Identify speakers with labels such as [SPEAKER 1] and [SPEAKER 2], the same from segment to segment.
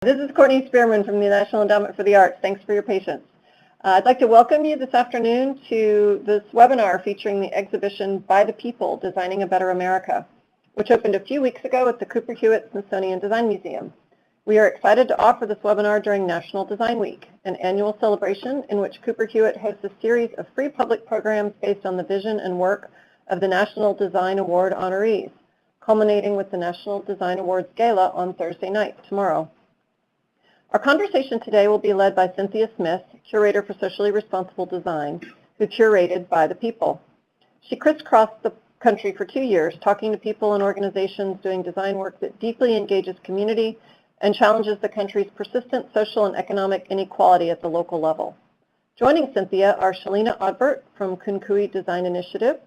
[SPEAKER 1] This is Courtney Spearman from the National Endowment for the Arts. Thanks for your patience. I'd like to welcome you this afternoon to this webinar featuring the exhibition By the People, Designing a Better America, which opened a few weeks ago at the Cooper Hewitt Smithsonian Design Museum. We are excited to offer this webinar during National Design Week, an annual celebration in which Cooper Hewitt hosts a series of free public programs based on the vision and work of the National Design Award honorees, culminating with the National Design Awards Gala on Thursday night, tomorrow. Our conversation today will be led by Cynthia Smith, Curator for Socially Responsible Design, who curated By the People. She crisscrossed the country for 2 years, talking to people and organizations doing design work that deeply engages community and challenges the country's persistent social and economic inequality at the local level. Joining Cynthia are Chelina Odbert from Kounkuey Design Initiative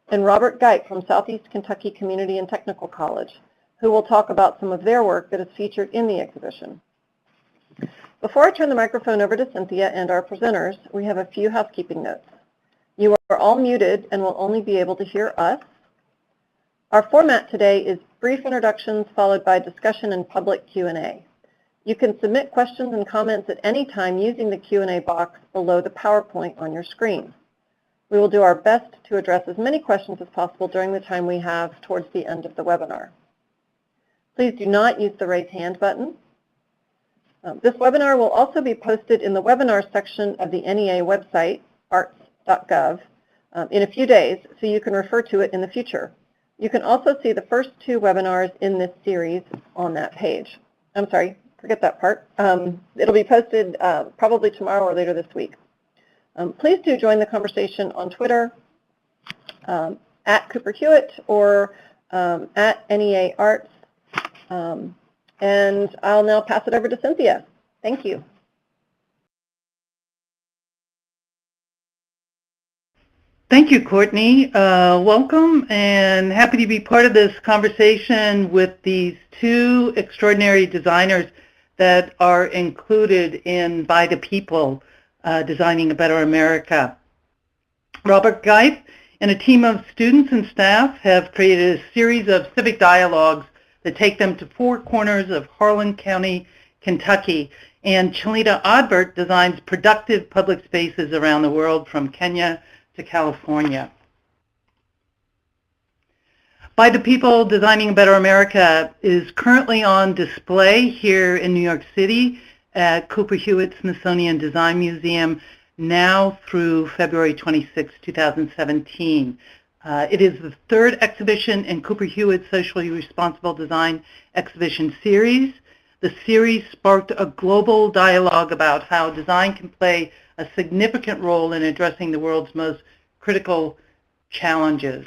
[SPEAKER 1] and Robert Gipe from Southeast Kentucky Community and Technical College, who will talk about some of their work that is featured in the exhibition. Before I turn the microphone over to Cynthia and our presenters, we have a few housekeeping notes. You are all muted and will only be able to hear us. Our format today is brief introductions followed by discussion and public Q&A. You can submit questions and comments at any time using the Q&A box below the PowerPoint on your screen. We will do our best to address as many questions as possible during the time we have towards the end of the webinar. Please do not use the raise hand button. This webinar will also be posted in the webinar section of the NEA website, arts.gov, in a few days, so you can refer to it in the future. You can also see the first 2 webinars in this series on that page. I'm sorry, forget that part. It'll be posted probably tomorrow or later this week. Please do join the conversation on Twitter, at Cooper Hewitt or at NEA Arts. And I'll now pass it over to Cynthia. Thank you.
[SPEAKER 2] Thank you, Courtney. Welcome and happy to be part of this conversation with these 2 extraordinary designers that are included in By the People, Designing a Better America. Robert Gipe and a team of students and staff have created a series of civic dialogues that take them to 4 corners of Harlan County, Kentucky. And Chelina Odbert designs productive public spaces around the world from Kenya to California. By the People, Designing a Better America is currently on display here in New York City at Cooper Hewitt Smithsonian Design Museum now through February 26, 2017. It is the 3rd exhibition in Cooper Hewitt's Socially Responsible Design exhibition series. The series sparked a global dialogue about how design can play a significant role in addressing the world's most critical challenges.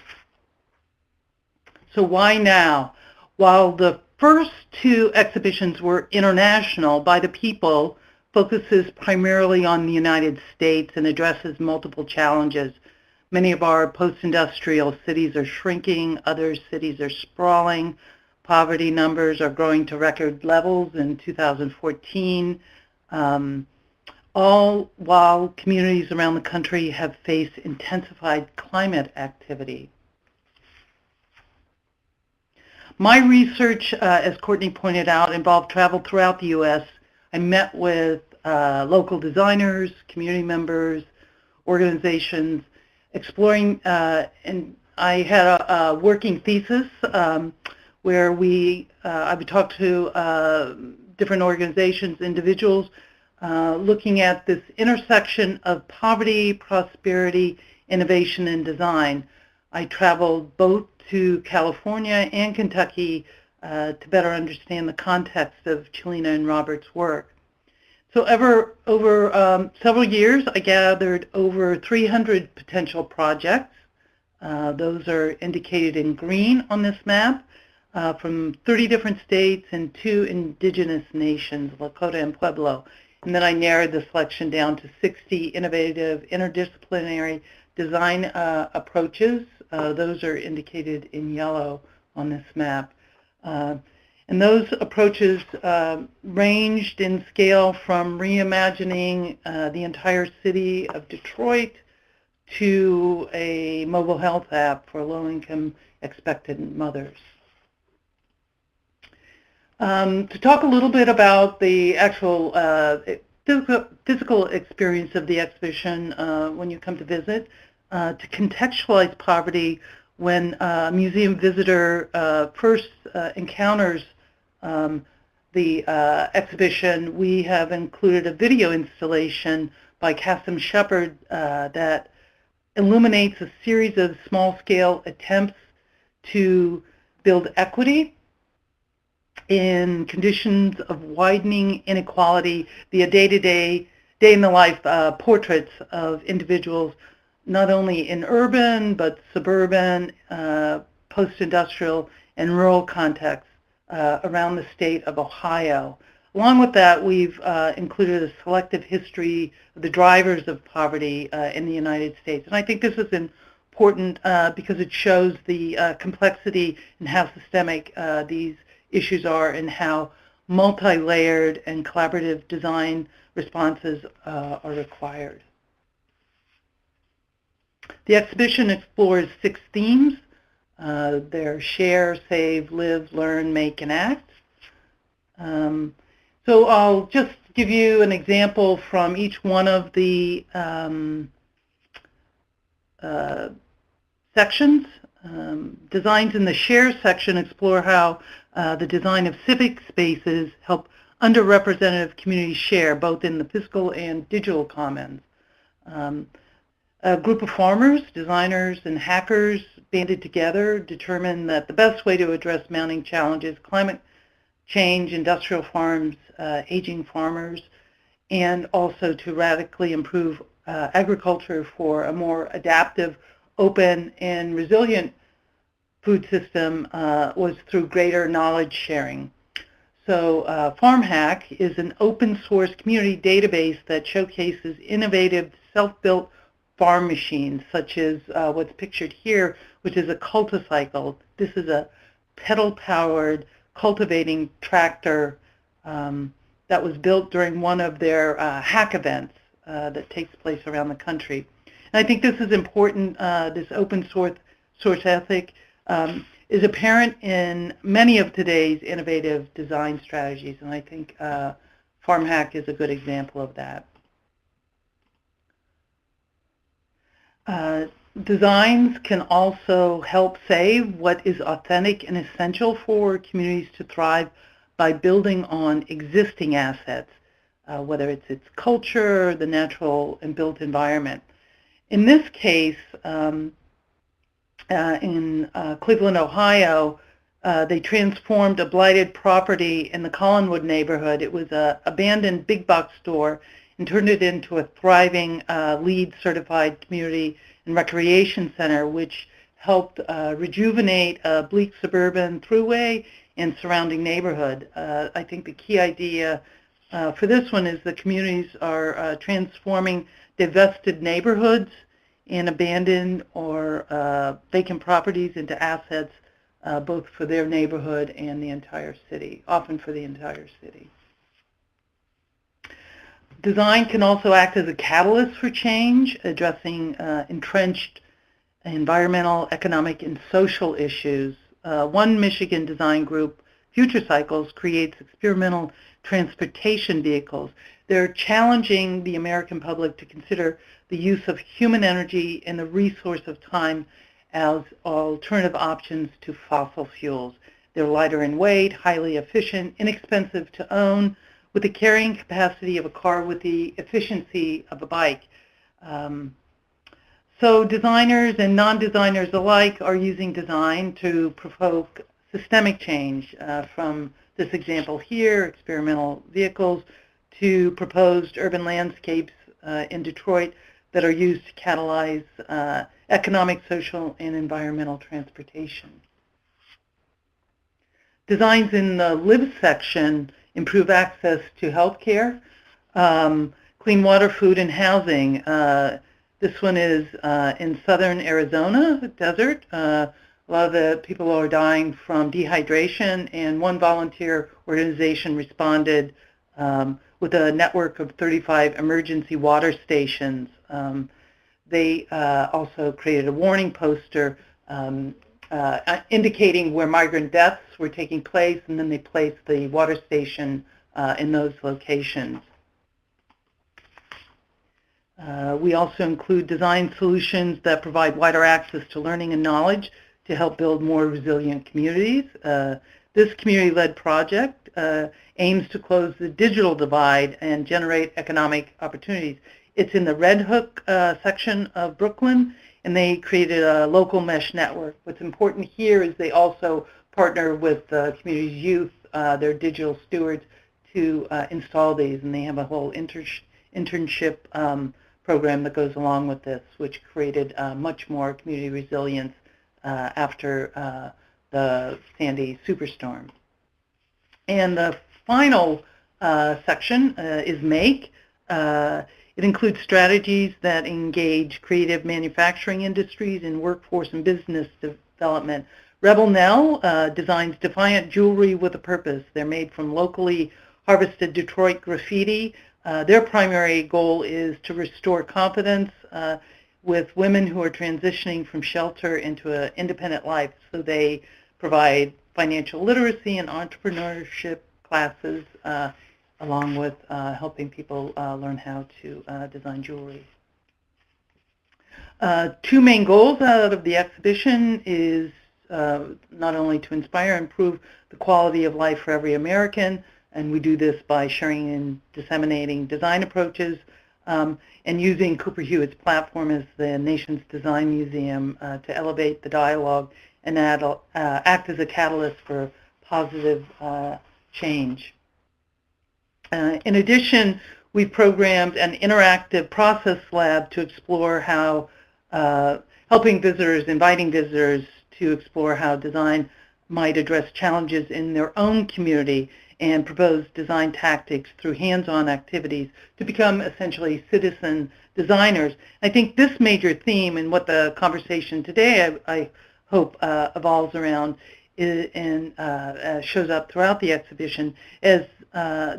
[SPEAKER 2] So why now? While the first 2 exhibitions were international, By the People focuses primarily on the United States and addresses multiple challenges. Many of our post-industrial cities are shrinking, other cities are sprawling, poverty numbers are growing to record levels in 2014, all while communities around the country have faced intensified climate activity. My research, as Courtney pointed out, involved travel throughout the U.S. I met with local designers, community members, organizations, exploring, and I had a working thesis where I would talk to different organizations, individuals, looking at this intersection of poverty, prosperity, innovation, and design. I traveled both to California and Kentucky to better understand the context of Chelina and Robert's work. So over several years, I gathered over 300 potential projects. Those are indicated in green on this map from 30 different states and 2 indigenous nations, Lakota and Pueblo. And then I narrowed the selection down to 60 innovative interdisciplinary design approaches. Those are indicated in yellow on this map. And those approaches ranged in scale from reimagining the entire city of Detroit to a mobile health app for low-income expectant mothers. To talk a little bit about the actual physical experience of the exhibition when you come to visit, to contextualize poverty when a museum visitor first encounters the exhibition, we have included a video installation by Cassim Shepard that illuminates a series of small-scale attempts to build equity in conditions of widening inequality via day-to-day, day-in-the-life portraits of individuals, not only in urban but suburban, post-industrial, and rural contexts around the state of Ohio. Along with that, we've included a selective history of the drivers of poverty in the United States. And I think this is important because it shows the complexity and how systemic these issues are and how multi-layered and collaborative design responses are required. The exhibition explores 6 themes. They're share, save, live, learn, make, and act. So I'll just give you an example from each one of the sections. Designs in the share section explore how the design of civic spaces help underrepresented communities share, both in the physical and digital commons. A group of farmers, designers, and hackers banded together determined that the best way to address mounting challenges, climate change, industrial farms, aging farmers, and also to radically improve agriculture for a more adaptive, open, and resilient food system was through greater knowledge sharing. So FarmHack is an open source community database that showcases innovative self-built farm machines, such as what's pictured here, which is a culticycle. This is a pedal-powered cultivating tractor that was built during one of their hack events that takes place around the country. And I think this is important. This open source ethic is apparent in many of today's innovative design strategies, and I think FarmHack is a good example of that. Designs can also help save what is authentic and essential for communities to thrive by building on existing assets, whether it's its culture, the natural and built environment. In this case, in Cleveland, Ohio, they transformed a blighted property in the Collinwood neighborhood. It was an abandoned big box store and turned it into a thriving LEED certified community and recreation center, which helped rejuvenate a bleak suburban thruway and surrounding neighborhood. I think the key idea for this one is the communities are transforming divested neighborhoods and abandoned or vacant properties into assets, both for their neighborhood and the entire city, often for the entire city. Design can also act as a catalyst for change, addressing entrenched environmental, economic, and social issues. One Michigan design group, Future Cycles, creates experimental transportation vehicles. They're challenging the American public to consider the use of human energy and the resource of time as alternative options to fossil fuels. They're lighter in weight, highly efficient, inexpensive to own, with the carrying capacity of a car with the efficiency of a bike. So designers and non-designers alike are using design to provoke systemic change, from this example here, experimental vehicles, to proposed urban landscapes in Detroit that are used to catalyze economic, social, and environmental transportation. Designs in the live section improve access to health care, clean water, food, and housing. This one is in southern Arizona, desert. A lot of the people are dying from dehydration, and one volunteer organization responded with a network of 35 emergency water stations. They also created a warning poster indicating where migrant deaths were taking place, and then they placed the water station in those locations. We also include design solutions that provide wider access to learning and knowledge to help build more resilient communities. This community-led project aims to close the digital divide and generate economic opportunities. It's in the Red Hook section of Brooklyn, and they created a local mesh network. What's important here is they also partner with the community's youth, their digital stewards, to install these, and they have a whole internship program that goes along with this, which created much more community resilience after the Sandy superstorm. And the final section is MAKE. It includes strategies that engage creative manufacturing industries in workforce and business development. Rebel Nell designs defiant jewelry with a purpose. They're made from locally harvested Detroit graffiti. Their primary goal is to restore confidence with women who are transitioning from shelter into an independent life. So they provide financial literacy and entrepreneurship classes along with helping people learn how to design jewelry. Two main goals out of the exhibition is not only to inspire and improve the quality of life for every American, and we do this by sharing and disseminating design approaches and using Cooper Hewitt's platform as the nation's design museum to elevate the dialogue and act as a catalyst for positive change. In addition, we programmed an interactive process lab to explore how inviting visitors to explore how design might address challenges in their own community and propose design tactics through hands-on activities to become essentially citizen designers. I think this major theme and what the conversation today, I hope, evolves around and shows up throughout the exhibition as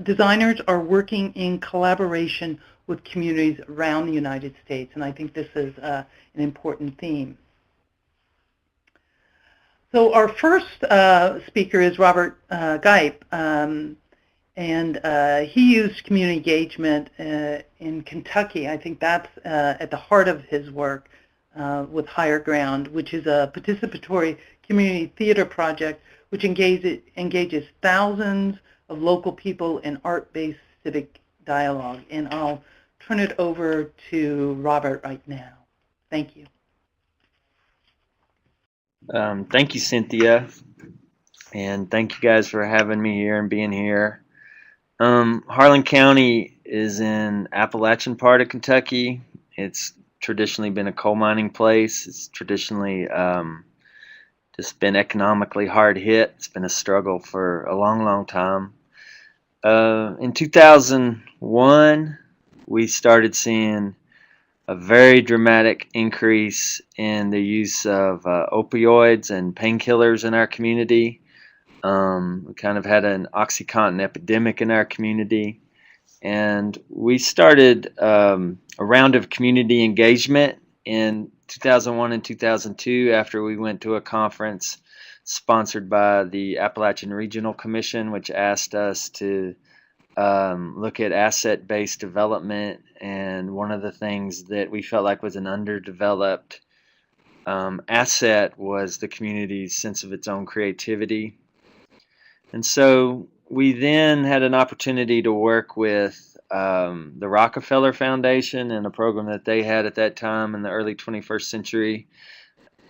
[SPEAKER 2] designers are working in collaboration with communities around the United States, and I think this is an important theme. So our first speaker is Robert Gipe, and he used community engagement in Kentucky. I think that's at the heart of his work with Higher Ground, which is a participatory community theater project which engages thousands of local people in art-based civic dialogue. And I'll turn it over to Robert right now. Thank you.
[SPEAKER 3] Thank you, Cynthia, and thank you guys for having me here and being here. Harlan County is in Appalachian part of Kentucky. It's traditionally been a coal mining place. It's traditionally just been economically hard hit. It's been a struggle for a long, long time. In 2001, we started seeing a very dramatic increase in the use of opioids and painkillers in our community. We kind of had an OxyContin epidemic in our community. And we started a round of community engagement in 2001 and 2002 after we went to a conference sponsored by the Appalachian Regional Commission, which asked us to look at asset-based development, and one of the things that we felt like was an underdeveloped asset was the community's sense of its own creativity. And so we then had an opportunity to work with the Rockefeller Foundation and a program that they had at that time in the early 21st century.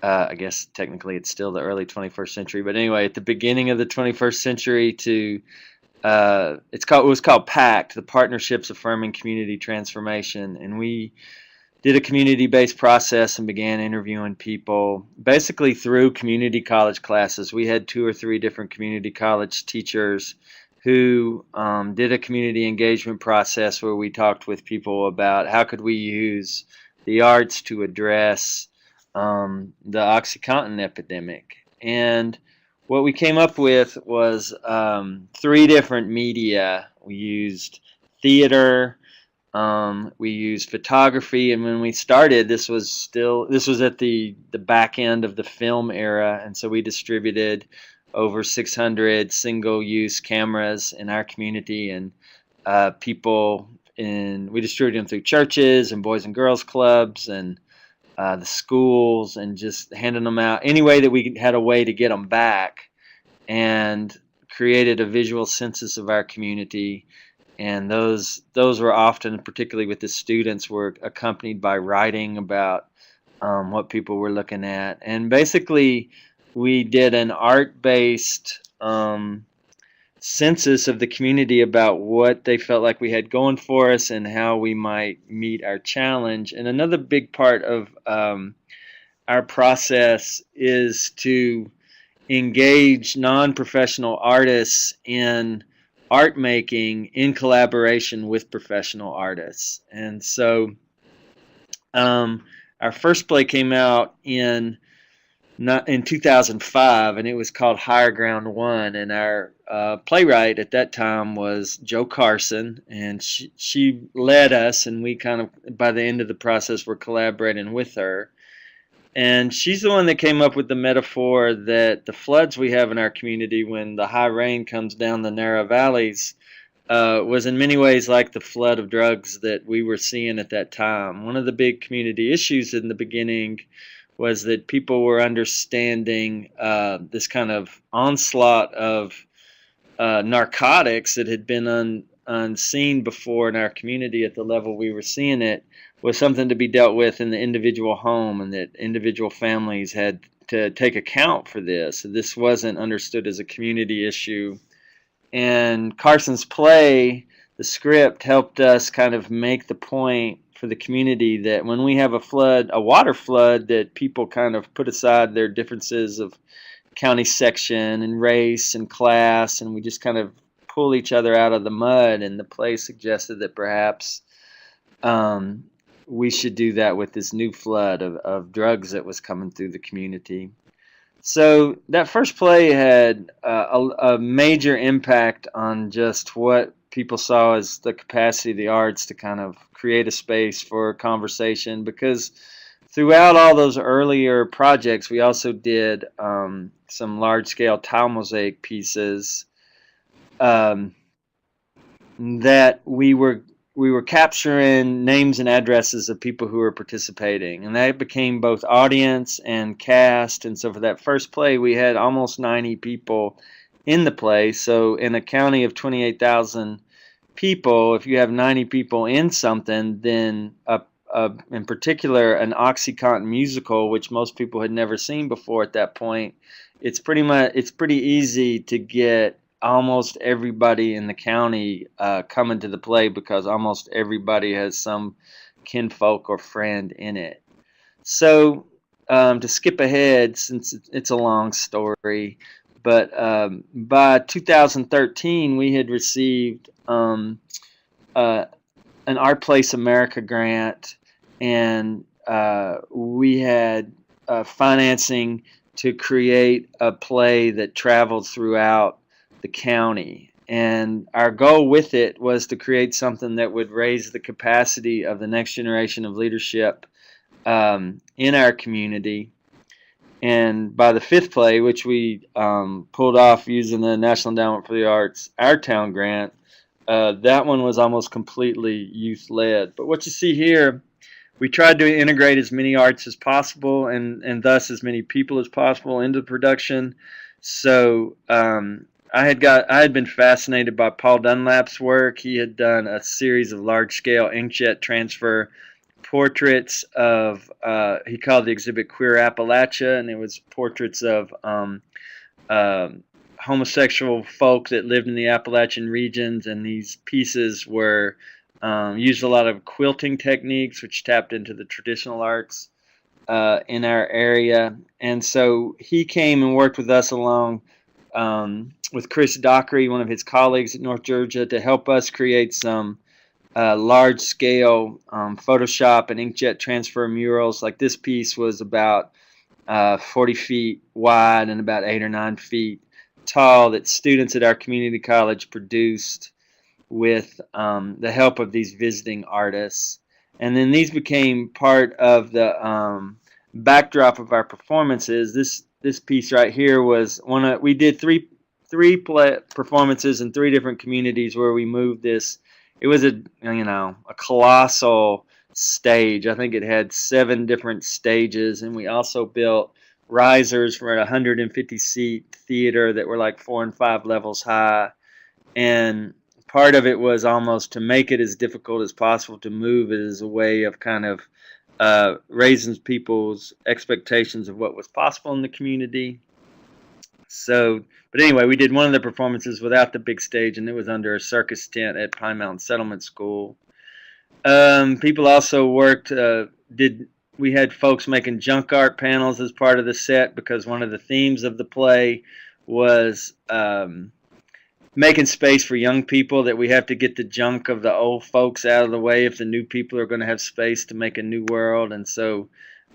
[SPEAKER 3] I guess technically it's still the early 21st century, but anyway, at the beginning of the 21st century to it was called PACT, the Partnerships Affirming Community Transformation, and we did a community-based process and began interviewing people basically through community college classes. We had 2 or 3 different community college teachers who did a community engagement process where we talked with people about how could we use the arts to address the OxyContin epidemic. And what we came up with was 3 different media. We used theater, We used photography, and when we started, this was at the back end of the film era, and so we distributed over 600 single-use cameras in our community, and we distributed them through churches and boys and girls clubs and the schools, and just handing them out any way that we had a way to get them back, and created a visual census of our community. And those were often, particularly with the students, were accompanied by writing about what people were looking at. And basically, we did an art-based census of the community about what they felt like we had going for us and how we might meet our challenge. And another big part of our process is to engage non-professional artists in art making in collaboration with professional artists. And so our first play came out in 2005, and it was called Higher Ground 1, and our playwright at that time was Jo Carson, and she led us, and we kind of, by the end of the process, were collaborating with her. And she's the one that came up with the metaphor that the floods we have in our community when the high rain comes down the narrow valleys was in many ways like the flood of drugs that we were seeing at that time. One of the big community issues in the beginning was that people were understanding this kind of onslaught of narcotics that had been unseen before in our community at the level we were seeing it, was something to be dealt with in the individual home, and that individual families had to take account for this. This wasn't understood as a community issue. And Carson's play, the script, helped us kind of make the point for the community that when we have a water flood, that people kind of put aside their differences of county section and race and class, and we just kind of pull each other out of the mud. And the play suggested that perhaps we should do that with this new flood of drugs that was coming through the community. So that first play had a major impact on just what people saw as the capacity of the arts to kind of create a space for conversation, because throughout all those earlier projects, we also did some large-scale tile mosaic pieces that we were capturing names and addresses of people who were participating, and that became both audience and cast. And so for that first play, we had almost 90 people in the play. So in a county of 28,000 people, if you have 90 people in something, then in particular an OxyContin musical, which most people had never seen before at that point, it's pretty easy to get almost everybody in the county coming to the play, because almost everybody has some kinfolk or friend in it. So to skip ahead, since it's a long story, but by 2013 we had received an Art Place America grant, and we had financing to create a play that traveled throughout the county. And our goal with it was to create something that would raise the capacity of the next generation of leadership in our community. And by the fifth play, which we pulled off using the National Endowment for the Arts, our town grant, that one was almost completely youth-led. But what you see here, we tried to integrate as many arts as possible, and thus as many people as possible into production. So I had been fascinated by Paul Dunlap's work. He had done a series of large-scale inkjet transfer portraits of, he called the exhibit Queer Appalachia, and it was portraits of homosexual folk that lived in the Appalachian regions, and these pieces were used a lot of quilting techniques, which tapped into the traditional arts in our area. And so he came and worked with us along with Chris Dockery, one of his colleagues at North Georgia, to help us create some large-scale Photoshop and inkjet transfer murals. Like this piece was about 40 feet wide and about 8 or 9 feet tall, that students at our community college produced. with the help of these visiting artists. And then these became part of the backdrop of our performances. This piece right here was we did three performances in 3 different communities where we moved this. It was a colossal stage. I think it had 7 different stages, and we also built risers for a 150-seat theater that were like 4 and 5 levels high. And part of it was almost to make it as difficult as possible to move it as a way of kind of raising people's expectations of what was possible in the community. So, but anyway, we did one of the performances without the big stage, and it was under a circus tent at Pine Mountain Settlement School. People also worked, we had folks making junk art panels as part of the set, because one of the themes of the play was making space for young people, that we have to get the junk of the old folks out of the way if the new people are going to have space to make a new world. And so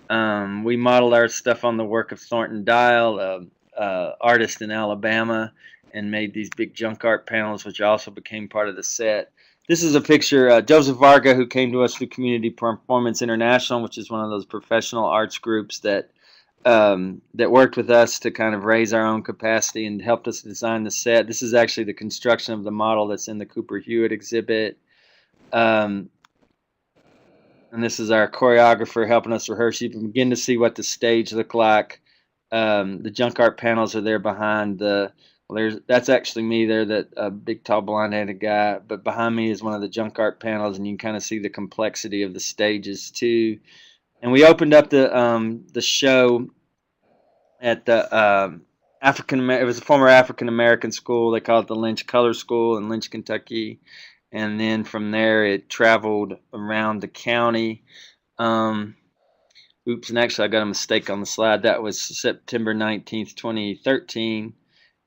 [SPEAKER 3] we modeled our stuff on the work of Thornton Dial, artist in Alabama, and made these big junk art panels, which also became part of the set. This is a picture, Joseph Varga, who came to us through Community Performance International, which is one of those professional arts groups that worked with us to kind of raise our own capacity and helped us design the set. This is actually the construction of the model that's in the Cooper Hewitt exhibit. And this is our choreographer helping us rehearse. You can begin to see what the stage looked like. The junk art panels are there behind that's actually me there, that big, tall, blonde-headed guy. But behind me is one of the junk art panels, and you can kind of see the complexity of the stages too. And we opened up the show at the it was a former African American school. They call it the Lynch Color School in Lynch, Kentucky. And then from there, it traveled around the county. Oops, and actually I got a mistake on the slide. That was September 19th, 2013.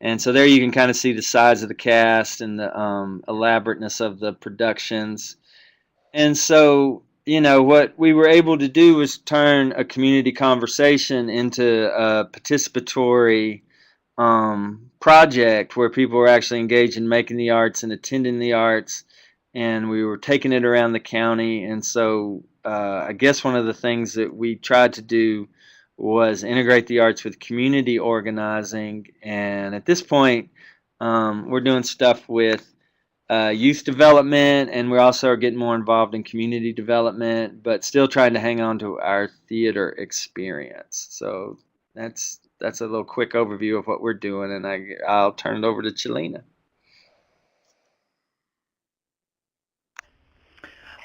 [SPEAKER 3] And so there you can kind of see the size of the cast and the elaborateness of the productions. And so, what we were able to do was turn a community conversation into a participatory project where people were actually engaged in making the arts and attending the arts. And we were taking it around the county. And so I guess one of the things that we tried to do was integrate the arts with community organizing. And at this point, we're doing stuff with youth development, and we also are getting more involved in community development, but still trying to hang on to our theater experience. So that's a little quick overview of what we're doing, and I'll turn it over to Chelina.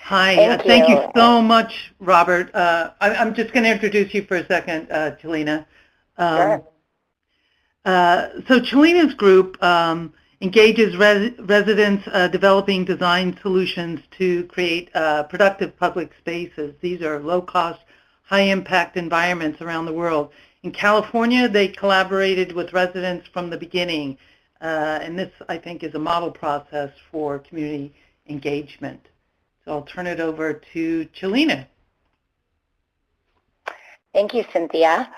[SPEAKER 2] Hi, thank you so much, Robert. I'm just going to introduce you for a second, Chelina.
[SPEAKER 1] Sure.
[SPEAKER 2] So Chelina's group engages residents developing design solutions to create productive public spaces. These are low-cost, high-impact environments around the world. In California, they collaborated with residents from the beginning, and this, I think, is a model process for community engagement. So I'll turn it over to Chelina.
[SPEAKER 4] Thank you, Cynthia.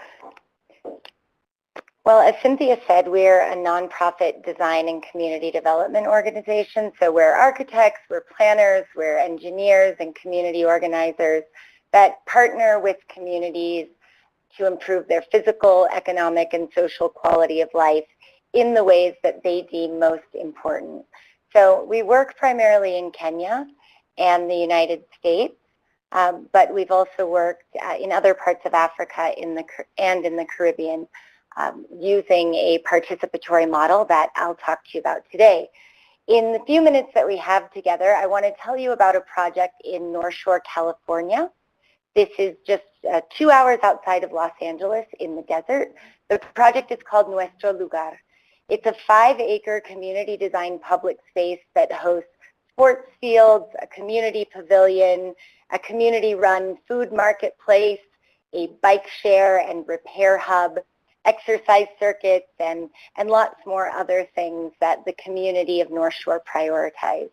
[SPEAKER 4] Well, as Cynthia said, we're a nonprofit design and community development organization. So we're architects, we're planners, we're engineers and community organizers that partner with communities to improve their physical, economic, and social quality of life in the ways that they deem most important. So we work primarily in Kenya and the United States, but we've also worked in other parts of Africa and in the Caribbean, using a participatory model that I'll talk to you about today. In the few minutes that we have together, I want to tell you about a project in North Shore, California. This is just 2 hours outside of Los Angeles in the desert. The project is called Nuestro Lugar. It's a 5-acre community design public space that hosts sports fields, a community pavilion, a community-run food marketplace, a bike share and repair hub, exercise circuits, and lots more other things that the community of North Shore prioritize.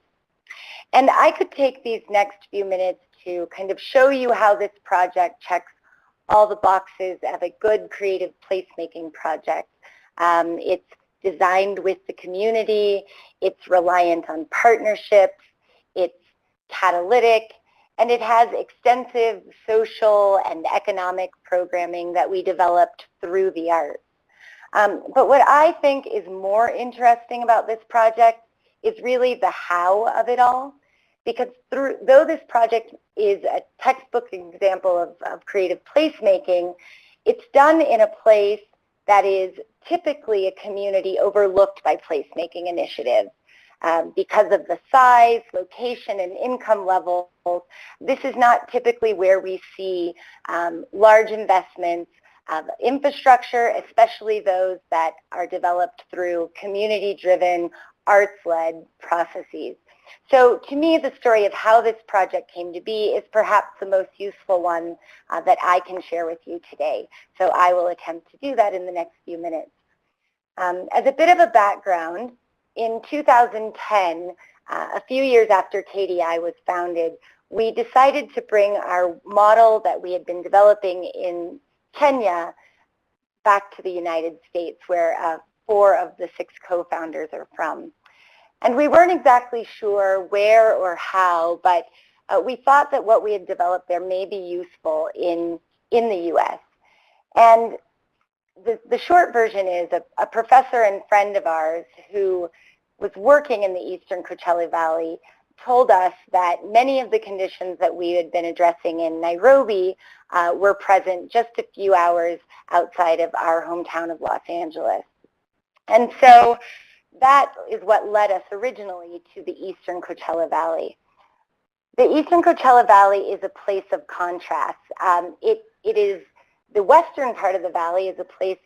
[SPEAKER 4] And I could take these next few minutes to kind of show you how this project checks all the boxes of a good creative placemaking project. It's designed with the community, it's reliant on partnerships, it's catalytic, and it has extensive social and economic programming that we developed through the arts. But what I think is more interesting about this project is really the how of it all, because though this project is a textbook example of creative placemaking, it's done in a place that is typically a community overlooked by placemaking initiatives. Because of the size, location, and income levels, this is not typically where we see large investments of infrastructure, especially those that are developed through community-driven, arts-led processes. So to me, the story of how this project came to be is perhaps the most useful one that I can share with you today. So I will attempt to do that in the next few minutes. As a bit of a background, in 2010, a few years after KDI was founded, we decided to bring our model that we had been developing in Kenya back to the United States, where 4 of the 6 co-founders are from. And we weren't exactly sure where or how, but we thought that what we had developed there may be useful in the U.S. And the short version is a professor and friend of ours who was working in the Eastern Coachella Valley told us that many of the conditions that we had been addressing in Nairobi were present just a few hours outside of our hometown of Los Angeles. And so that is what led us originally to the Eastern Coachella Valley. The Eastern Coachella Valley is a place of contrast. It is the western part of the valley is a place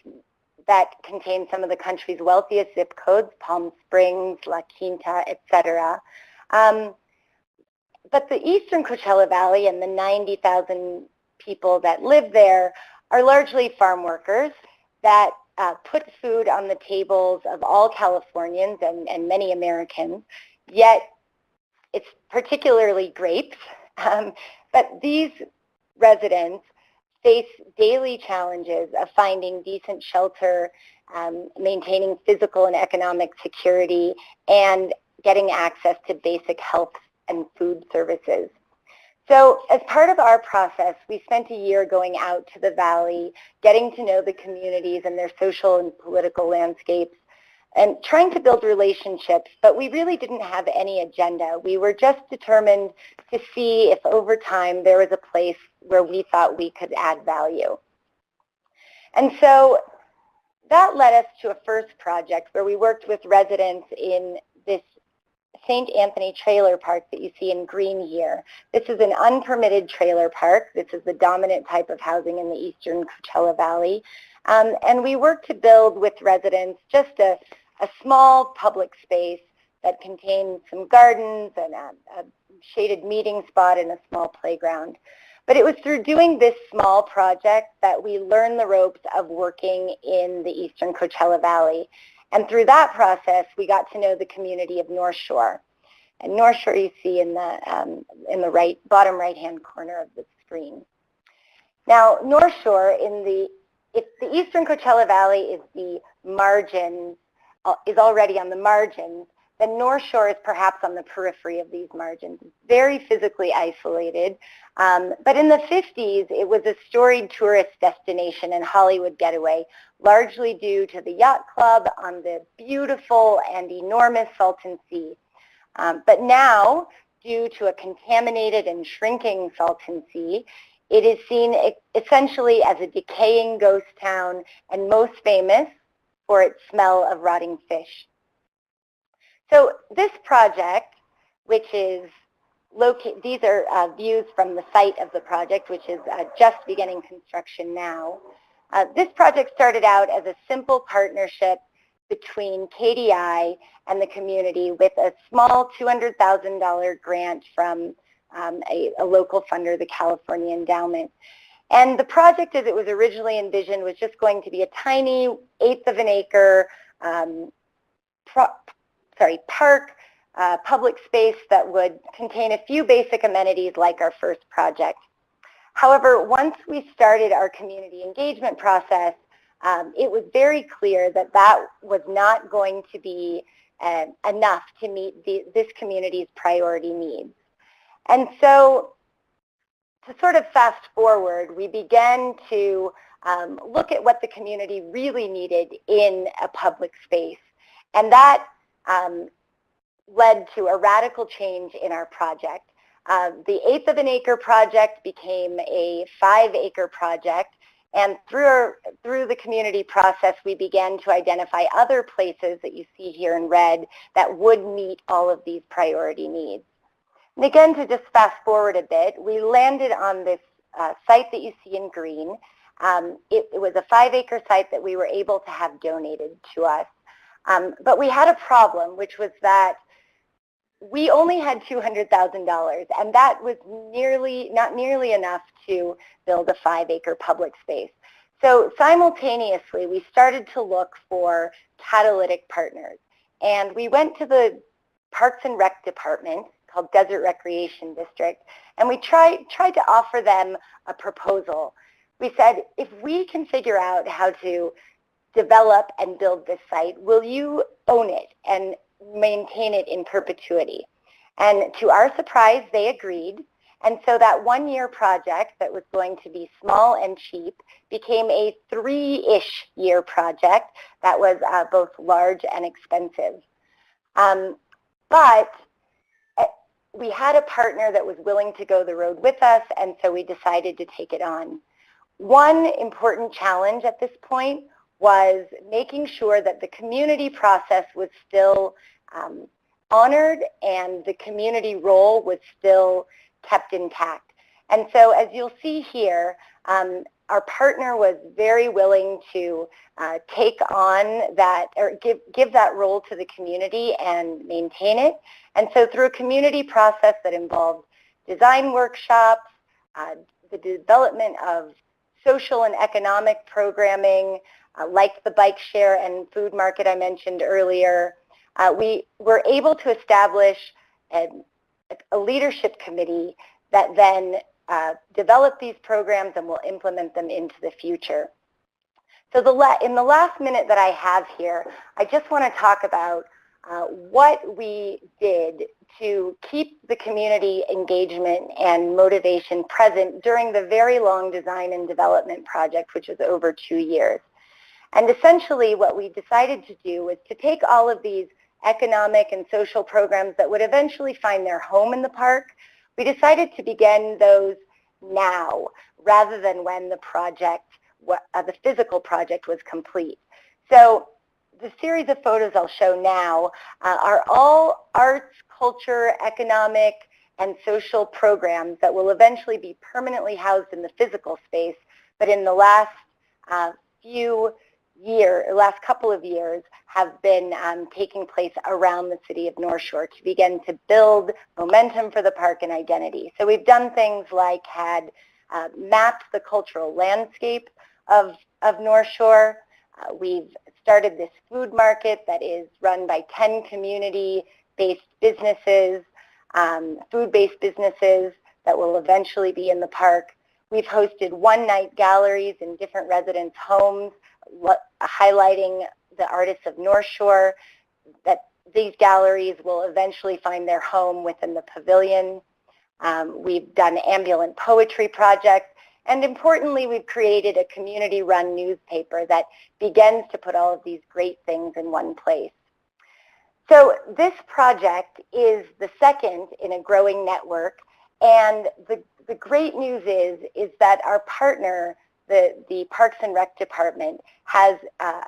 [SPEAKER 4] that contains some of the country's wealthiest zip codes, Palm Springs, La Quinta, etc. But the Eastern Coachella Valley and the 90,000 people that live there are largely farm workers that put food on the tables of all Californians and many Americans, yet it's particularly grapes. But these residents face daily challenges of finding decent shelter, maintaining physical and economic security, and getting access to basic health and food services. So as part of our process, we spent a year going out to the valley, getting to know the communities and their social and political landscapes, and trying to build relationships, but we really didn't have any agenda. We were just determined to see if over time there was a place where we thought we could add value. And so that led us to a first project where we worked with residents in this St. Anthony trailer park that you see in green here. This is an unpermitted trailer park. This is the dominant type of housing in the Eastern Coachella Valley. And we worked to build with residents just a small public space that contained some gardens and a shaded meeting spot and a small playground. But it was through doing this small project that we learned the ropes of working in the Eastern Coachella Valley. And through that process, we got to know the community of North Shore. And North Shore you see in the bottom right-hand corner of the screen. Now, North Shore if the Eastern Coachella Valley is the margin, is already on the margins, then North Shore is perhaps on the periphery of these margins. It's very physically isolated, but in the 50s, it was a storied tourist destination and Hollywood getaway, largely due to the yacht club on the beautiful and enormous Salton Sea. But now, due to a contaminated and shrinking Salton Sea, it is seen essentially as a decaying ghost town and most famous for its smell of rotting fish. So this project, which is these are views from the site of the project, which is just beginning construction now. This project started out as a simple partnership between KDI and the community with a small $200,000 grant from a local funder, the California Endowment. And the project as it was originally envisioned was just going to be a tiny 1/8 of an acre park, public space that would contain a few basic amenities like our first project. However, once we started our community engagement process, it was very clear that that was not going to be enough to meet this community's priority needs. And so, to sort of fast forward, we began to look at what the community really needed in a public space. And that led to a radical change in our project. The 1/8 of an acre project became a 5-acre project. And through the community process, we began to identify other places that you see here in red that would meet all of these priority needs. And again, to just fast forward a bit, we landed on this site that you see in green. It was a 5-acre site that we were able to have donated to us. But we had a problem, which was that we only had $200,000, and that was not nearly enough to build a 5-acre public space. So simultaneously, we started to look for catalytic partners. And we went to the Parks and Rec Department, called Desert Recreation District, and we tried to offer them a proposal. We said, if we can figure out how to develop and build this site, will you own it and maintain it in perpetuity? And to our surprise, they agreed. And so that 1-year project that was going to be small and cheap became a 3-ish year project that was both large and expensive. But we had a partner that was willing to go the road with us, and so we decided to take it on. One important challenge at this point was making sure that the community process was still honored and the community role was still kept intact. And so as you'll see here, our partner was very willing to take on that, or give that role to the community and maintain it. And so through a community process that involved design workshops, the development of social and economic programming, like the bike share and food market I mentioned earlier, we were able to establish a leadership committee that then developed these programs and will implement them into the future. So in the last minute that I have here, I just want to talk about what we did to keep the community engagement and motivation present during the very long design and development project, which was over 2 years. And essentially what we decided to do was to take all of these economic and social programs that would eventually find their home in the park. We decided to begin those now rather than when the project, the physical project was complete. So the series of photos I'll show now are all arts, culture, economic, and social programs that will eventually be permanently housed in the physical space, but in the last last couple of years have been taking place around the city of North Shore to begin to build momentum for the park and identity. So we've done things like had mapped the cultural landscape of North Shore. We've started this food market that is run by 10 community-based businesses, food-based businesses that will eventually be in the park. We've hosted one-night galleries in different residents' homes, highlighting the artists of North Shore. That these galleries will eventually find their home within the pavilion. We've done ambulant poetry projects. And importantly, we've created a community-run newspaper that begins to put all of these great things in one place. So this project is the second in a growing network, and the great news is that our partner, the Parks and Rec Department, has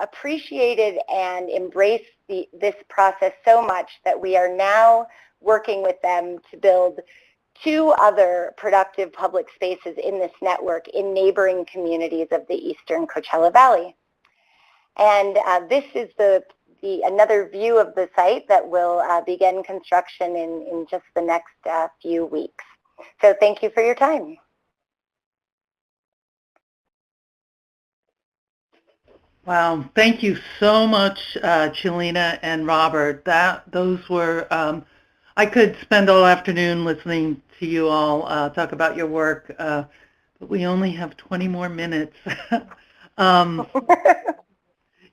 [SPEAKER 4] appreciated and embraced this process so much that we are now working with them to build 2 other productive public spaces in this network in neighboring communities of the eastern Coachella Valley. And this is another view of the site that will begin construction in just the next few weeks. So thank you for your time.
[SPEAKER 2] Wow, thank you so much, Chelina and Robert. Those were, I could spend all afternoon listening to you all talk about your work, but we only have 20 more minutes. Um,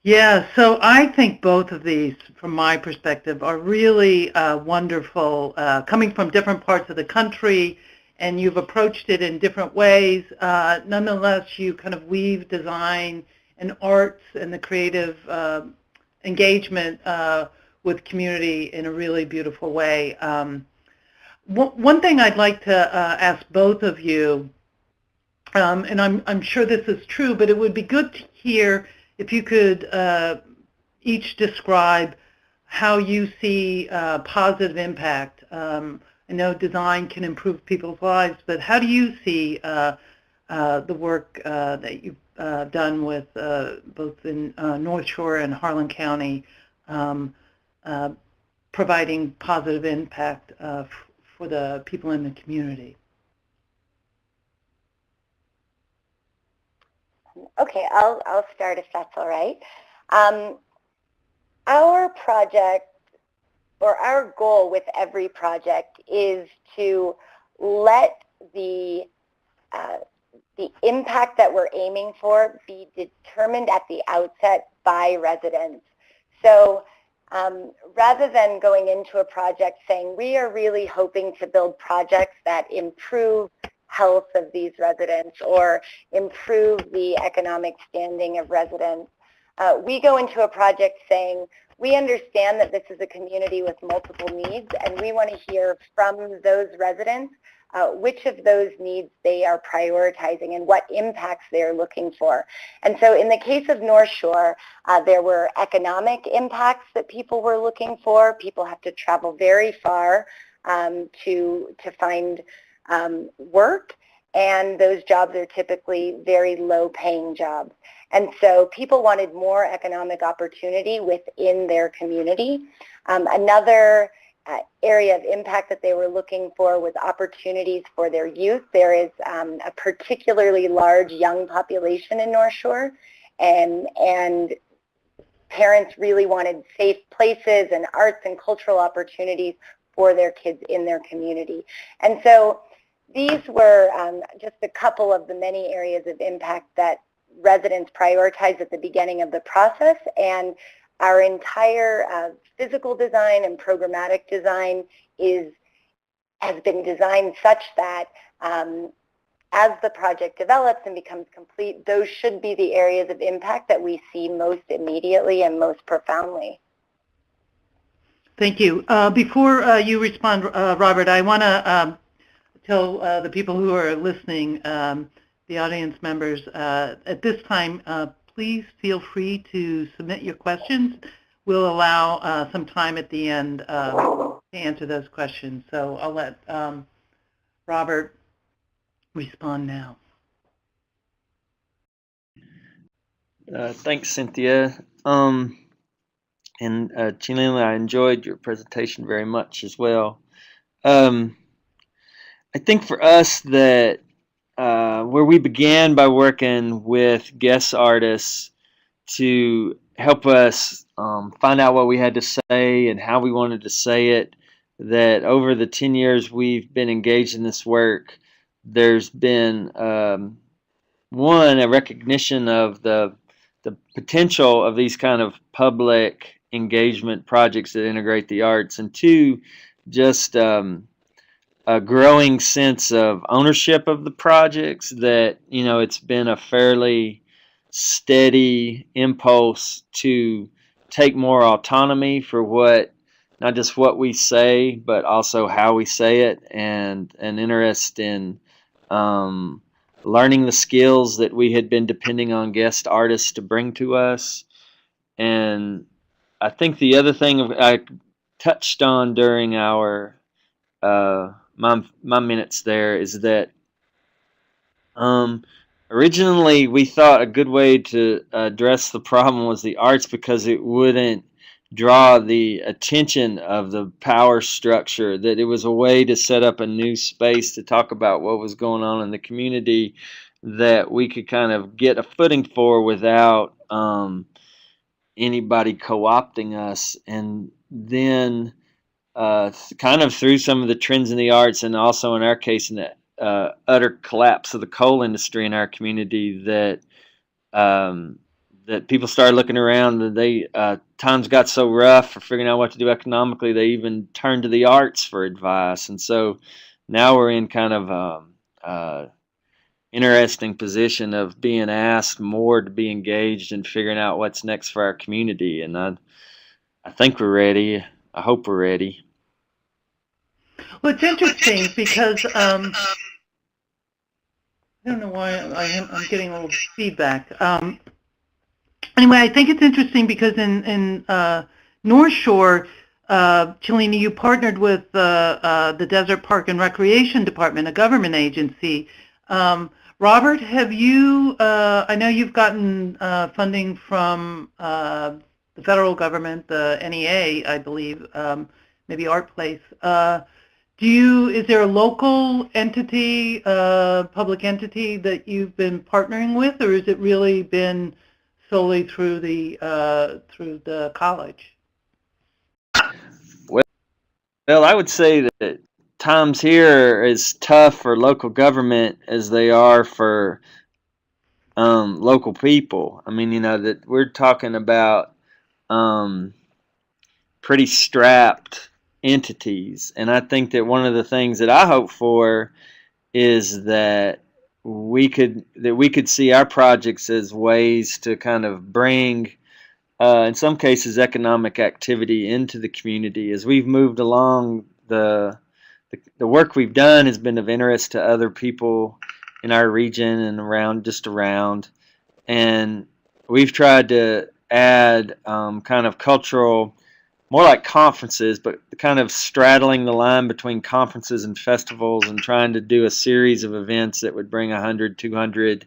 [SPEAKER 2] yeah, so I think both of these, from my perspective, are really wonderful, coming from different parts of the country, and you've approached it in different ways. Nonetheless, you kind of weave design and arts and the creative engagement with community in a really beautiful way. One thing I'd like to ask both of you, and I'm sure this is true, but it would be good to hear if you could each describe how you see positive impact. I know design can improve people's lives, but how do you see the work that you've done with both in North Shore and Harlan County providing positive impact for the people in the community?
[SPEAKER 4] Okay, I'll start if that's all right. Our project, or our goal with every project, is to let the impact that we're aiming for be determined at the outset by residents. So rather than going into a project saying we are really hoping to build projects that improve health of these residents or improve the economic standing of residents, we go into a project saying we understand that this is a community with multiple needs, and we want to hear from those residents which of those needs they are prioritizing and what impacts they are looking for. And so in the case of North Shore, there were economic impacts that people were looking for. People have to travel very far to find work, and those jobs are typically very low-paying jobs. And so people wanted more economic opportunity within their community. Another area of impact that they were looking for was opportunities for their youth. There is a particularly large young population in North Shore, and parents really wanted safe places and arts and cultural opportunities for their kids in their community. And so these were just a couple of the many areas of impact that residents prioritized at the beginning of the process, and our entire physical design and programmatic design has been designed such that as the project develops and becomes complete, those should be the areas of impact that we see most immediately and most profoundly.
[SPEAKER 2] Thank you. Before you respond, Robert, I want to tell the people who are listening, the audience members, at this time, please feel free to submit your questions. We'll allow some time at the end to answer those questions. So I'll let Robert respond now.
[SPEAKER 3] Thanks, Cynthia. And Chelina, I enjoyed your presentation very much as well. I think for us that where we began by working with guest artists to help us find out what we had to say and how we wanted to say it, that over the 10 years we've been engaged in this work, there's been one, a recognition of the potential of these kind of public engagement projects that integrate the arts, and two, just a growing sense of ownership of the projects, that, you know, it's been a fairly steady impulse to take more autonomy for what, not just what we say, but also how we say it, and an interest in learning the skills that we had been depending on guest artists to bring to us. And I think the other thing I touched on during our my minutes there is that originally we thought a good way to address the problem was the arts, because it wouldn't draw the attention of the power structure, that it was a way to set up a new space to talk about what was going on in the community that we could kind of get a footing for without anybody co-opting us. And then kind of through some of the trends in the arts, and also in our case in the utter collapse of the coal industry in our community, that that people started looking around, and they times got so rough for figuring out what to do economically, they even turned to the arts for advice. And so now we're in kind of interesting position of being asked more to be engaged in figuring out what's next for our community. And I think we're ready. I hope we're ready.
[SPEAKER 2] Well, it's interesting because I don't know why I'm getting a little feedback. Anyway, I think it's interesting because in North Shore, Chelina, you partnered with the Desert Park and Recreation Department, a government agency. Robert, have you, I know you've gotten funding from the federal government, the NEA, I believe, maybe Art Place. Is there a local entity, public entity that you've been partnering with, or has it really been solely through the college?
[SPEAKER 3] Well, I would say that times here are as tough for local government as they are for local people. I mean, that we're talking about pretty strapped entities, and I think that one of the things that I hope for is that we could see our projects as ways to kind of bring in some cases economic activity into the community. As we've moved along, the work we've done has been of interest to other people in our region and around, and we've tried to add kind of cultural, more like conferences, but kind of straddling the line between conferences and festivals, and trying to do a series of events that would bring 100, 200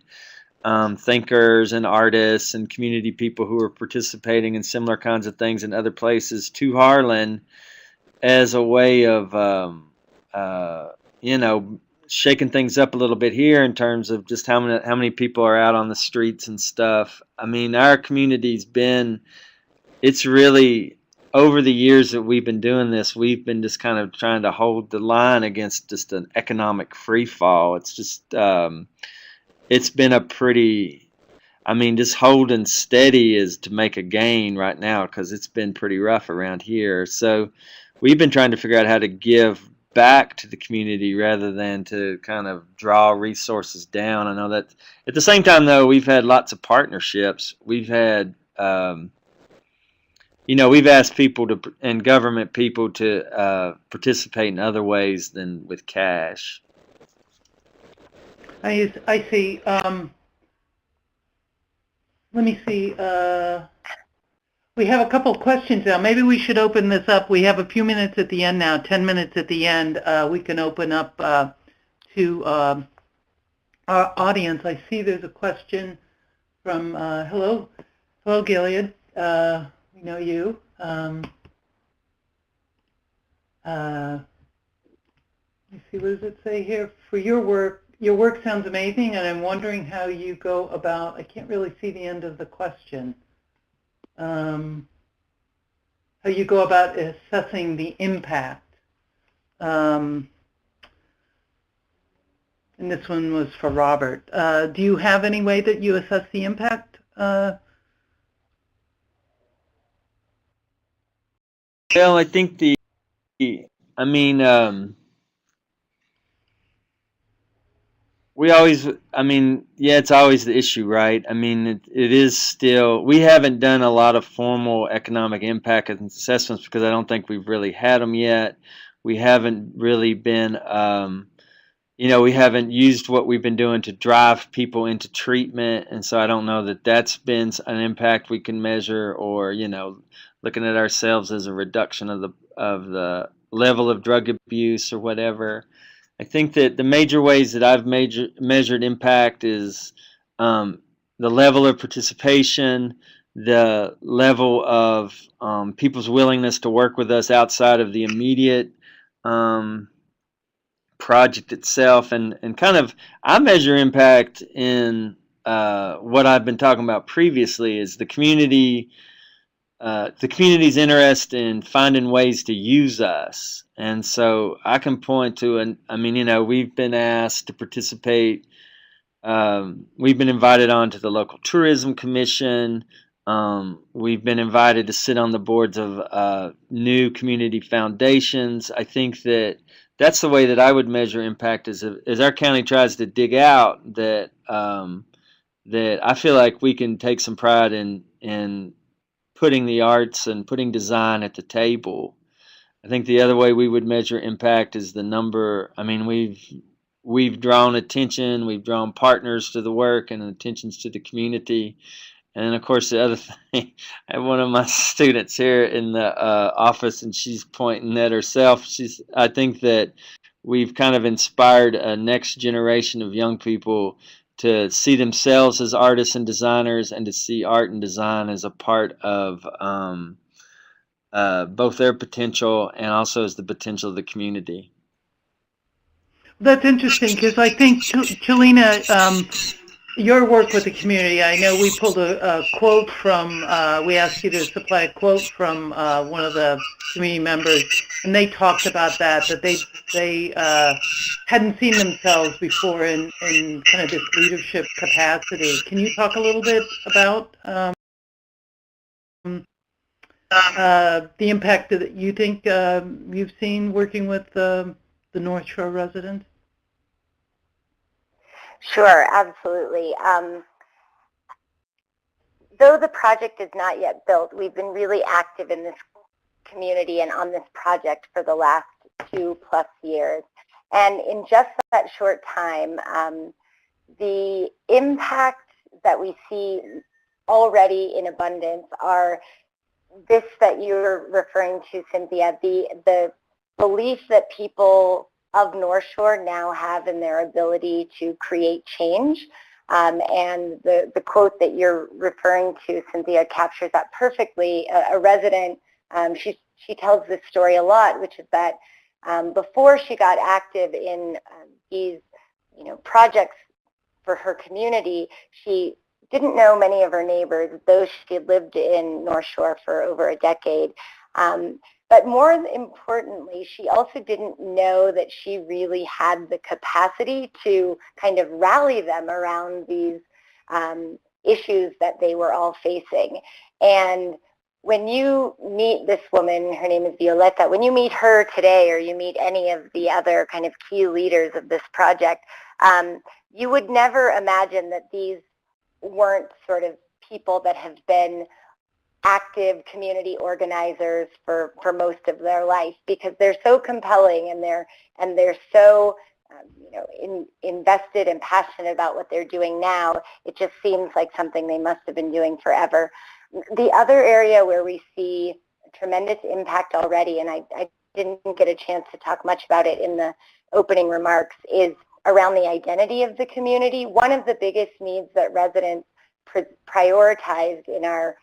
[SPEAKER 3] thinkers and artists and community people who are participating in similar kinds of things in other places to Harlan, as a way of shaking things up a little bit here in terms of just how many people are out on the streets and stuff. I mean, our community's it's really, over the years that we've been doing this, we've been just kind of trying to hold the line against just an economic free fall. It's just it's been a pretty, just holding steady is to make a gain right now, because it's been pretty rough around here. So we've been trying to figure out how to give back to the community rather than to kind of draw resources down. I know that at the same time, though, we've had lots of partnerships. We've had, we've asked people and government people to participate in other ways than with cash.
[SPEAKER 2] I see. Let me see. We have a couple of questions now. Maybe we should open this up. We have a few minutes at the end now, 10 minutes at the end. We can open up to our audience. I see there's a question from, hello, Gilead. We know you. Let me see, what does it say here? For your work sounds amazing, and I'm wondering how you go about, I can't really see the end of the question. How you go about assessing the impact. And this one was for Robert. Do you have any way that you assess the impact?
[SPEAKER 3] Well, I think we always, it's always the issue, right? It is still, we haven't done a lot of formal economic impact assessments because I don't think we've really had them yet. We haven't really been, we haven't used what we've been doing to drive people into treatment. And so I don't know that that's been an impact we can measure, or, looking at ourselves as a reduction of the level of drug abuse or whatever. I think that the major ways that I've measured impact is the level of participation, the level of people's willingness to work with us outside of the immediate project itself, and kind of I measure impact in what I've been talking about previously, is the community's interest in finding ways to use us. And so I can point to, we've been asked to participate we've been invited on to the local tourism commission. We've been invited to sit on the boards of new community foundations. I think that's the way that I would measure impact, is as our county tries to dig out that that I feel like we can take some pride in putting the arts and putting design at the table. I think the other way we would measure impact is the number. I mean, we've drawn attention, we've drawn partners to the work and attentions to the community. And then, of course, the other thing, I have one of my students here in the office, and she's pointing at herself. I think that we've kind of inspired a next generation of young people to see themselves as artists and designers, and to see art and design as a part of both their potential and also as the potential of the community.
[SPEAKER 2] That's interesting, because I think, Chelina, your work with the community, I know we pulled a quote from, we asked you to supply a quote from one of the community members, and they talked about that they hadn't seen themselves before in kind of this leadership capacity. Can you talk a little bit about the impact that you think you've seen working with the North Shore residents?
[SPEAKER 4] Sure, absolutely. Though the project is not yet built, we've been really active in this community and on this project for the last 2+ years. And in just that short time, the impact that we see already in abundance are this that you're referring to, Cynthia, the belief that people of North Shore now have in their ability to create change. And the quote that you're referring to, Cynthia, captures that perfectly. A resident, she tells this story a lot, which is that before she got active in these projects for her community, she didn't know many of her neighbors, though she had lived in North Shore for over a decade. But more importantly, she also didn't know that she really had the capacity to kind of rally them around these issues that they were all facing. And when you meet this woman, her name is Violetta, when you meet her today, or you meet any of the other kind of key leaders of this project, you would never imagine that these weren't sort of people that have been active community organizers for most of their life, because they're so compelling and they're so invested and passionate about what they're doing now. It just seems like something they must have been doing forever. The other area where we see tremendous impact already, and I didn't get a chance to talk much about it in the opening remarks, is around the identity of the community. One of the biggest needs that residents prioritized in our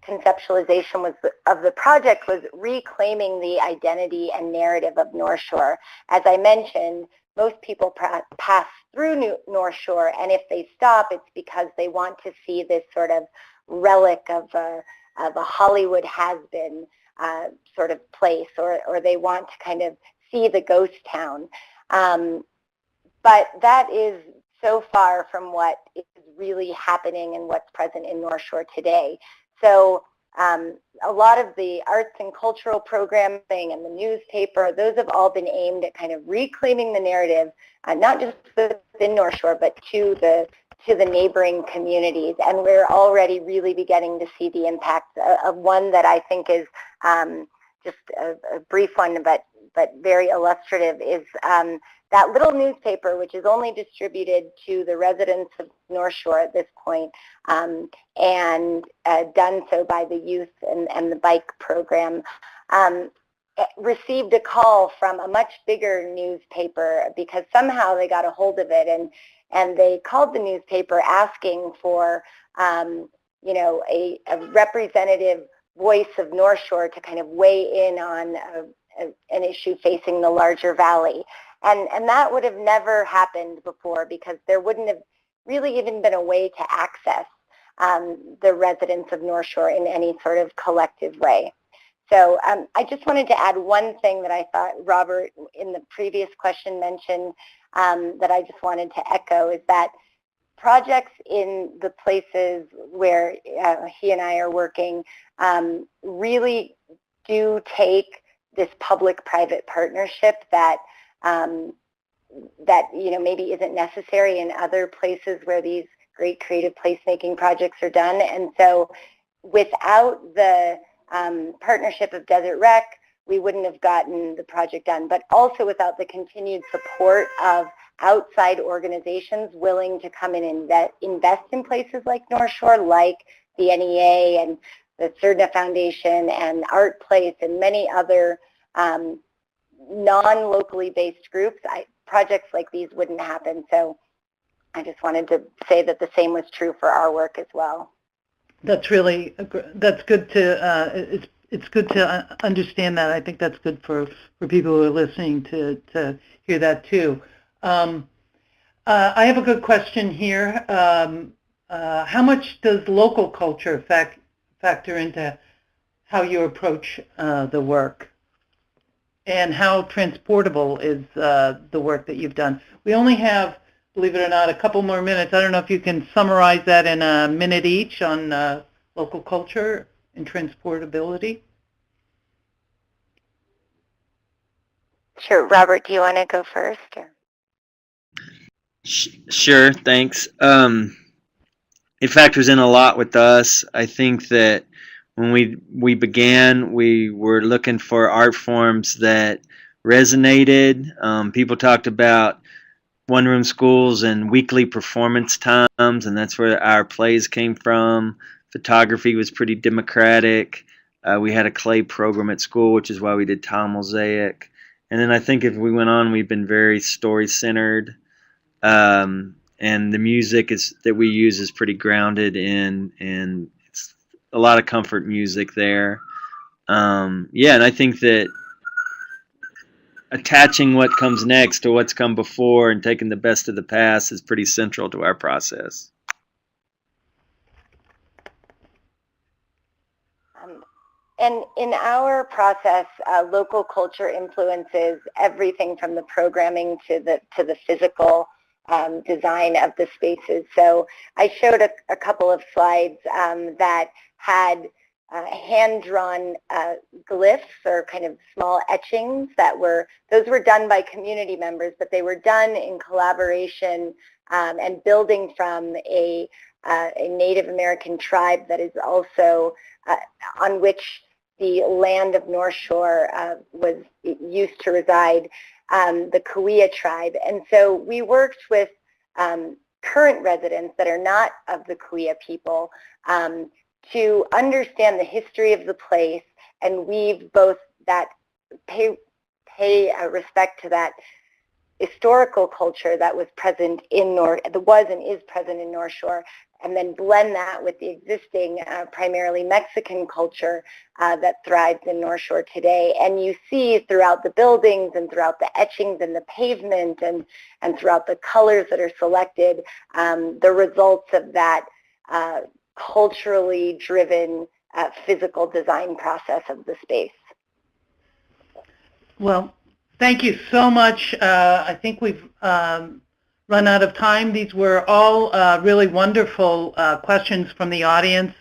[SPEAKER 4] conceptualization of the project was reclaiming the identity and narrative of North Shore. As I mentioned, most people pass through North Shore, and if they stop, it's because they want to see this sort of relic of a Hollywood has-been sort of place, or they want to kind of see the ghost town. But that is so far from what is really happening and what's present in North Shore today. So a lot of the arts and cultural programming and the newspaper, those have all been aimed at kind of reclaiming the narrative, not just within North Shore, but to the neighboring communities. And we're already really beginning to see the impact of one that I think is just a brief one, but very illustrative, is that little newspaper, which is only distributed to the residents of North Shore at this point, and done so by the youth and the bike program, received a call from a much bigger newspaper because somehow they got a hold of it, and they called the newspaper asking for a representative voice of North Shore to kind of weigh in on an issue facing the larger valley. And that would have never happened before, because there wouldn't have really even been a way to access the residents of North Shore in any sort of collective way. So I just wanted to add one thing that I thought Robert in the previous question mentioned that I just wanted to echo, is that projects in the places where he and I are working really do take this public-private partnership that maybe isn't necessary in other places where these great creative placemaking projects are done. And so without the partnership of Desert Rec, we wouldn't have gotten the project done, but also without the continued support of outside organizations willing to come in and invest in places like North Shore, like the NEA and the Cerdna Foundation and Art Place and many other non-locally based groups, projects like these wouldn't happen. So I just wanted to say that the same was true for our work as well.
[SPEAKER 2] That's good to, it's good to understand that. I think that's good for people who are listening to hear that too. I have a good question here. How much does local culture factor into how you approach the work? And how transportable is the work that you've done? We only have, believe it or not, a couple more minutes. I don't know if you can summarize that in a minute each on local culture and transportability.
[SPEAKER 4] Sure. Robert, do you want to go first? Or?
[SPEAKER 3] Sure, thanks. It factors in a lot with us. I think that when we began, we were looking for art forms that resonated. People talked about one-room schools and weekly performance times, and that's where our plays came from. Photography was pretty democratic. We had a clay program at school, which is why we did tile mosaic. And then I think if we went on, we've been very story-centered. And the music that we use is pretty grounded in it's a lot of comfort music there. Yeah, and I think that attaching what comes next to what's come before and taking the best of the past is pretty central to our process.
[SPEAKER 4] And in our process, local culture influences everything from the programming to the physical design of the spaces. So I showed a couple of slides that had hand-drawn glyphs or kind of small etchings those were done by community members, but they were done in collaboration and building from a Native American tribe that is also on which the land of North Shore was used to reside, the Kounkuey tribe. And so we worked with current residents that are not of the Kounkuey people to understand the history of the place and weave both that, pay respect to that historical culture that was present in is present in North Shore, and then blend that with the existing primarily Mexican culture that thrives in North Shore today. And you see throughout the buildings and throughout the etchings and the pavement and throughout the colors that are selected, the results of that culturally driven physical design process of the space.
[SPEAKER 2] Well, thank you so much. I think we've run out of time. These were all really wonderful questions from the audience.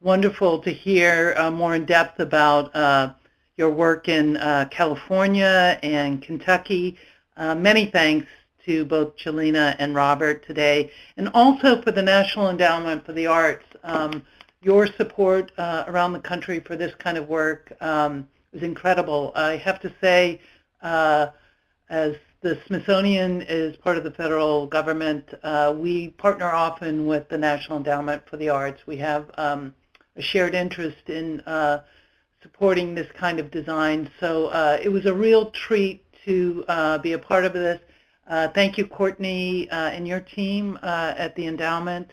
[SPEAKER 2] Wonderful to hear more in depth about your work in California and Kentucky. Many thanks to both Chelina and Robert today, and also for the National Endowment for the Arts. Your support around the country for this kind of work is incredible. I have to say, as the Smithsonian is part of the federal government, we partner often with the National Endowment for the Arts. We have a shared interest in supporting this kind of design. So it was a real treat to be a part of this. Thank you, Courtney, and your team at the endowment.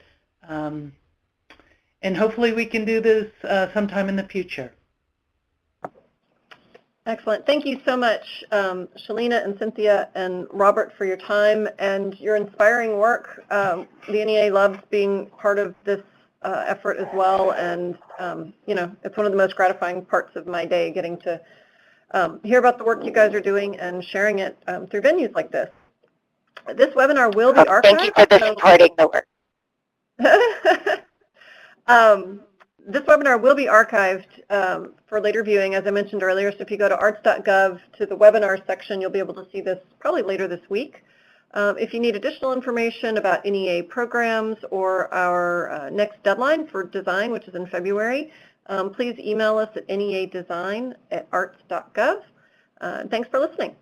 [SPEAKER 2] And hopefully we can do this sometime in the future.
[SPEAKER 1] Excellent. Thank you so much, Chelina and Cynthia and Robert, for your time and your inspiring work. The NEA loves being part of this effort as well, and it's one of the most gratifying parts of my day, getting to hear about the work you guys are doing and sharing it through venues like this. This webinar will be archived.
[SPEAKER 4] Thank you for the supporting the work.
[SPEAKER 1] This webinar will be archived for later viewing, as I mentioned earlier. So if you go to arts.gov to the webinar section, you'll be able to see this probably later this week. If you need additional information about NEA programs or our next deadline for design, which is in February, please email us at neadesign@arts.gov. Thanks for listening.